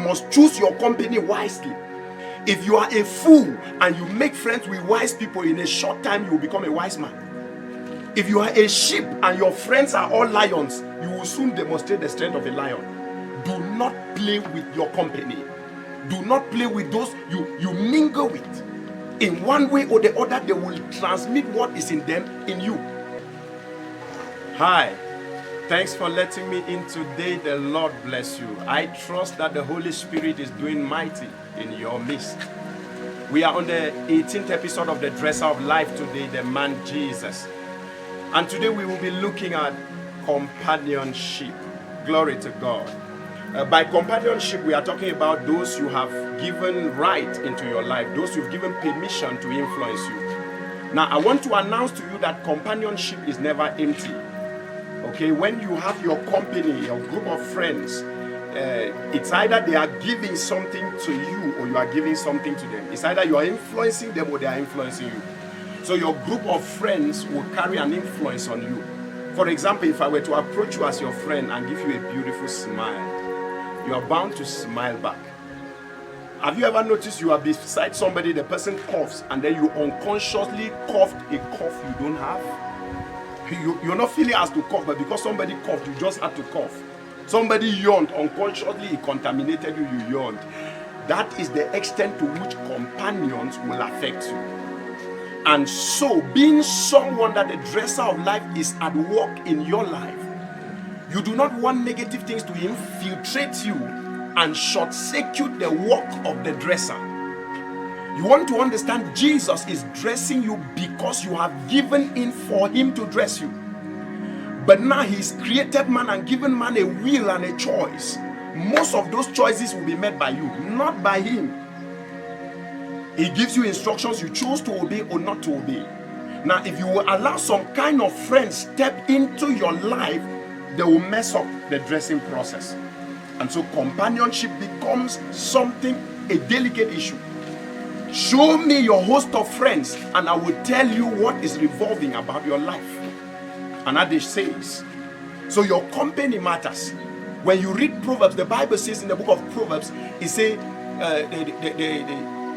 must choose your company wisely. If you are a fool and you make friends with wise people, in a short time you will become a wise man. If you are a sheep and your friends are all lions, you will soon demonstrate the strength of a lion. Do not play with your company. Do not play with those you mingle with. In one way or the other, they will transmit what is in them in you. Hi, thanks for letting me in today. The Lord bless you. I trust that the Holy Spirit is doing mighty in your midst. We are on the 18th episode of the Dresser of Life today, the man Jesus. And today we will be looking at companionship. Glory to God. By companionship, we are talking about those you have given right into your life, those you've given permission to influence you. Now, I want to announce to you that companionship is never empty. Okay, when you have your company, your group of friends, it's either they are giving something to you or you are giving something to them. It's either you are influencing them or they are influencing you. So your group of friends will carry an influence on you. For example, if I were to approach you as your friend and give you a beautiful smile, you are bound to smile back. Have you ever noticed you are beside somebody, the person coughs, and then you unconsciously coughed a cough you don't have? You're not feeling as to cough, but because somebody coughed, you just had to cough. Somebody yawned, unconsciously it contaminated you, you yawned. That is the extent to which companions will affect you. And so, being someone that the dresser of life is at work in your life, you do not want negative things to infiltrate you and short-circuit the work of the dresser. You want to understand Jesus is dressing you because you have given in for him to dress you. But now he's created man and given man a will and a choice. Most of those choices will be made by you, not by him. He gives you instructions, you choose to obey or not to obey. Now, if you will allow some kind of friends step into your life, they will mess up the dressing process. And so companionship becomes something, a delicate issue. Show me your host of friends and I will tell you what is revolving about your life. And adage says, so your company matters. When you read Proverbs, the Bible says in the book of Proverbs, it says,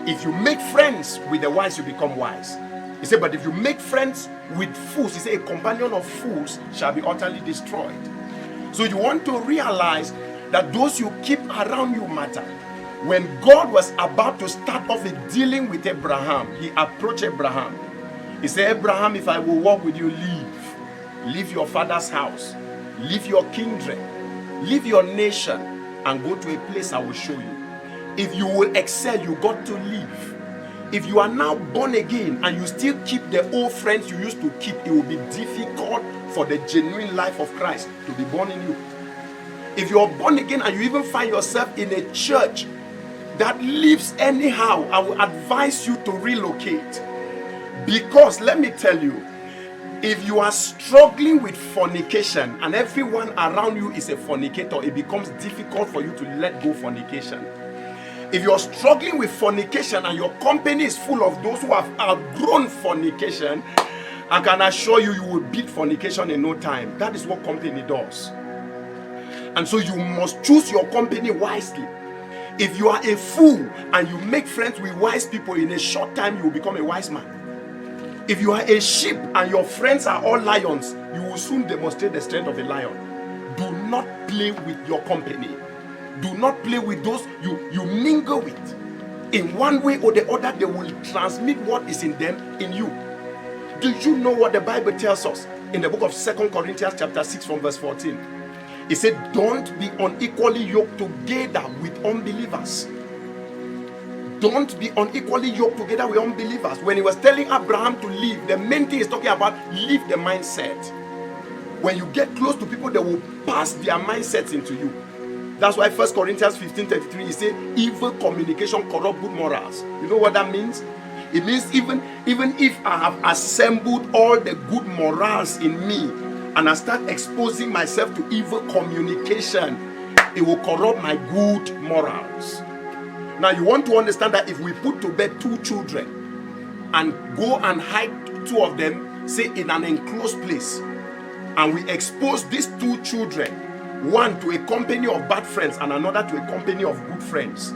if you make friends with the wise, you become wise. He said, but if you make friends with fools, he said, a companion of fools shall be utterly destroyed. So you want to realize that those you keep around you matter. When God was about to start off dealing with Abraham, he approached Abraham. He said, Abraham, if I will walk with you, leave your father's house, leave your kindred, leave your nation, and go to a place I will show you. If you will excel, you got to leave. If you are now born again and you still keep the old friends you used to keep, it will be difficult for the genuine life of Christ to be born in you. If you are born again and you even find yourself in a church that lives anyhow, I will advise you to relocate. Because let me tell you, if you are struggling with fornication and everyone around you is a fornicator, it becomes difficult for you to let go fornication. If you're struggling with fornication and your company is full of those who have outgrown fornication, I can assure you, you will beat fornication in no time. That is what company does. And so you must choose your company wisely. If you are a fool and you make friends with wise people, in a short time you will become a wise man. If you are a sheep and your friends are all lions, you will soon demonstrate the strength of a lion. Do not play with your company. Do not play with those you mingle with. In one way or the other, they will transmit what is in them in you. Do you know what the Bible tells us in the book of 2 Corinthians chapter 6 from verse 14? It said, don't be unequally yoked together with unbelievers. Don't be unequally yoked together with unbelievers. When he was telling Abraham to leave, the main thing is talking about leave the mindset. When you get close to people, they will pass their mindsets into you. That's why 1 Corinthians 15:33, he said, evil communication corrupt good morals. You know what that means? It means even if I have assembled all the good morals in me and I start exposing myself to evil communication, it will corrupt my good morals. Now you want to understand that if we put to bed two children and go and hide two of them, say in an enclosed place, and we expose these two children one to a company of bad friends and another to a company of good friends.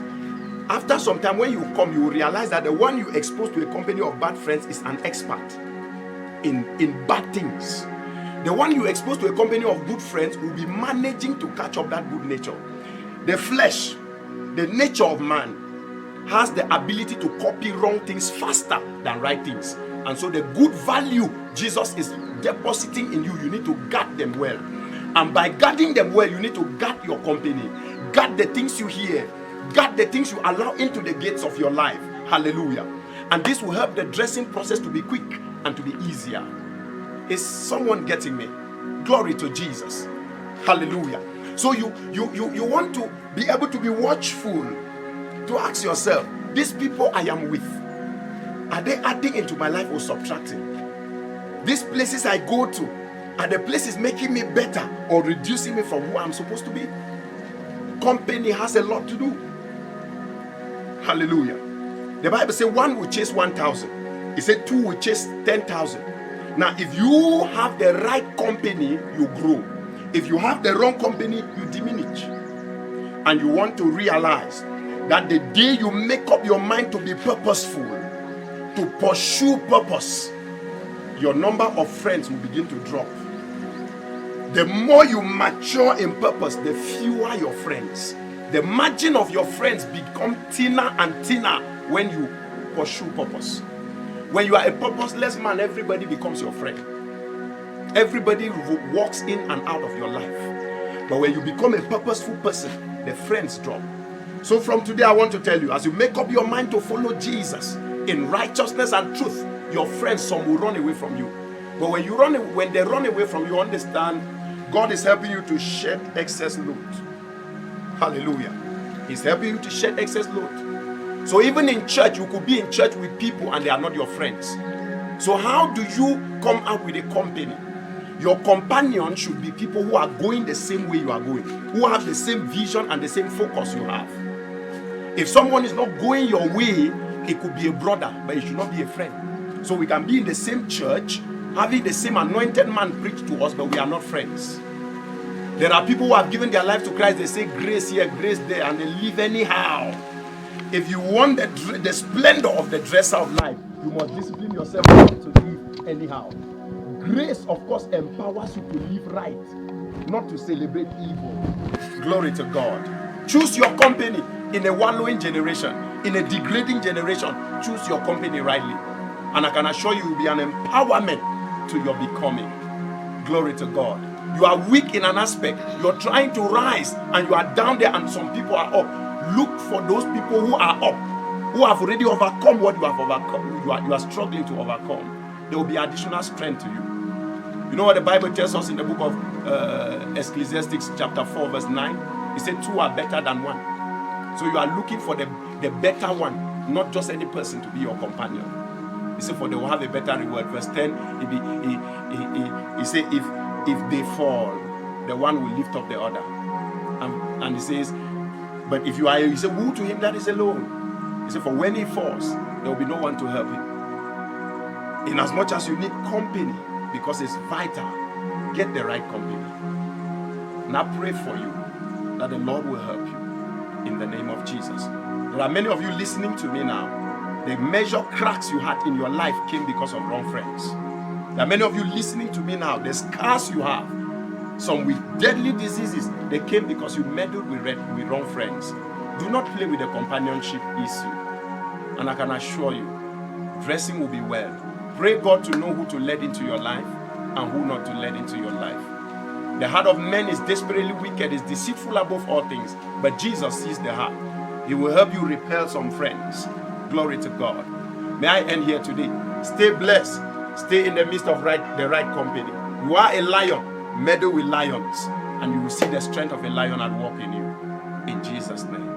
After some time, when you come, you will realize that the one you expose to a company of bad friends is an expert in bad things. The one you expose to a company of good friends will be managing to catch up that good nature. The flesh, the nature of man, has the ability to copy wrong things faster than right things. And so the good value Jesus is depositing in you, you need to guard them well. And by guarding them well, you need to guard your company. Guard the things you hear. Guard the things you allow into the gates of your life. Hallelujah. And this will help the dressing process to be quick and to be easier. Is someone getting me? Glory to Jesus. Hallelujah. So you want to be able to be watchful, to ask yourself, these people I am with, are they adding into my life or subtracting? These places I go to, are the places making me better or reducing me from who I'm supposed to be? Company has a lot to do. Hallelujah. The Bible says one will chase 1,000. It said two will chase 10,000. Now, if you have the right company, you grow. If you have the wrong company, you diminish. And you want to realize that the day you make up your mind to be purposeful, to pursue purpose, your number of friends will begin to drop. The more you mature in purpose, the fewer your friends. The margin of your friends become thinner and thinner when you pursue purpose. When you are a purposeless man, everybody becomes your friend. Everybody walks in and out of your life. But when you become a purposeful person, the friends drop. So from today, I want to tell you, as you make up your mind to follow Jesus in righteousness and truth, your friends, some will run away from you. But when they run away from you, understand God is helping you to shed excess load. Hallelujah. He's helping you to shed excess load. So even in church, you could be in church with people and they are not your friends. So how do you come up with a company? Your companion should be people who are going the same way you are going, who have the same vision and the same focus you have. If someone is not going your way, it could be a brother, but it should not be a friend. So we can be in the same church, having the same anointed man preach to us, but we are not friends. There are people who have given their life to Christ. They say grace here, grace there, and they live anyhow. If you want the splendor of the dresser of life, you must discipline yourself not to live anyhow. Grace, of course, empowers you to live right, not to celebrate evil. Glory to God. Choose your company in a wallowing generation, in a degrading generation. Choose your company rightly. And I can assure you, it will be an empowerment to your becoming. Glory to God. You are weak in an aspect. You're trying to rise and you are down there and some people are up. Look for those people who are up, who have already overcome what you have overcome. You are struggling to overcome. There will be additional strength to you. You know what the Bible tells us in the book of Ecclesiastes chapter 4 verse 9? It said two are better than one. So you are looking for the better one, not just any person to be your companion. He said for they will have a better reward. Verse 10, he said if they fall, the one will lift up the other. And he says, but if you are, he said, woe to him that is alone. He said, for when he falls, there will be no one to help him. In as much as you need company, because it's vital, get the right company. And I pray for you that the Lord will help you in the name of Jesus. There are many of you listening to me now. The major cracks you had in your life came because of wrong friends. There are many of you listening to me now. The scars you have, some with deadly diseases, they came because you meddled with wrong friends. Do not play with the companionship issue. And I can assure you, dressing will be well. Pray God to know who to let into your life and who not to let into your life. The heart of man is desperately wicked, is deceitful above all things. But Jesus sees the heart. He will help you repel some friends. Glory to God. May I end here today. Stay blessed. Stay in the midst of the right company. You are a lion. Meddle with lions. And you will see the strength of a lion at work in you. In Jesus' name.